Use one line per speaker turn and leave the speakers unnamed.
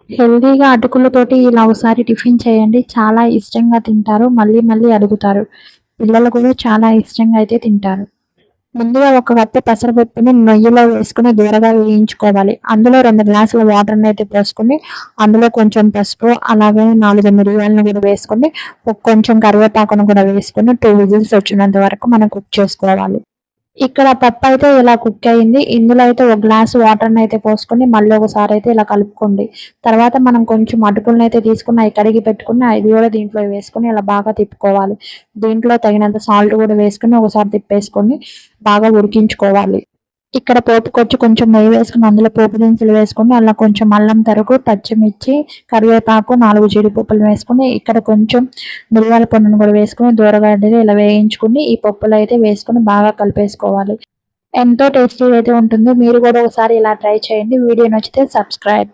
హెల్తీగా అటుకులతోటి ఇలా ఒకసారి టిఫిన్ చేయండి. చాలా ఇష్టంగా తింటారు. మళ్ళీ మళ్ళీ అడుగుతారు. పిల్లలు కూడా చాలా ఇష్టంగా అయితే తింటారు. ముందుగా ఒక కప్పు పెసరపప్పుని నెయ్యిలో వేసుకొని దూరగా వేయించుకోవాలి. అందులో 2 గ్లాసుల వాటర్‌నైతే పోసుకొని, అందులో కొంచెం పసుపు, అలాగే 4 మిరియాలను కూడా వేసుకొని, కొంచెం కరివేపాకును కూడా వేసుకొని 2 విజిల్స్ వచ్చినంత వరకు మనం కుక్ చేసుకోవాలి. ఇక్కడ పప్పయితే ఇలా కుక్ అయింది. ఇందులో అయితే ఒక గ్లాస్ వాటర్‌నైతే పోసుకొని మళ్ళీ ఒకసారయితే ఇలా కలుపుకోండి. తర్వాత మనం కొంచెం అటుకులనైతే తీసుకొని అయి కడిగి పెట్టుకొని అది కూడా దీంట్లో వేసుకొని ఇలా బాగా తిప్పుకోవాలి. దీంట్లో తగినంత సాల్ట్ కూడా వేసుకొని ఒకసారి తిప్పేసుకొని బాగా ఉడికించుకోవాలి. ఇక్కడ పోపుకొచ్చి కొంచెం నెయ్యి వేసుకొని అందులో పోపు దినుసులు వేసుకొని అలా కొంచెం అల్లం తరుగు, పచ్చిమిర్చి, కరివేపాకు, 4 జీడిపప్పులు వేసుకొని ఇక్కడ కొంచెం మిరియాల పొడిని కూడా వేసుకొని దూరగా ఇలా వేయించుకొని ఈ పప్పులో అయితే వేసుకొని బాగా కలిపేసుకోవాలి. ఎంతో టేస్టీగా అయితే ఉంటుంది. మీరు కూడా ఒకసారి ఇలా ట్రై చేయండి. వీడియో నచ్చితే సబ్స్క్రైబ్.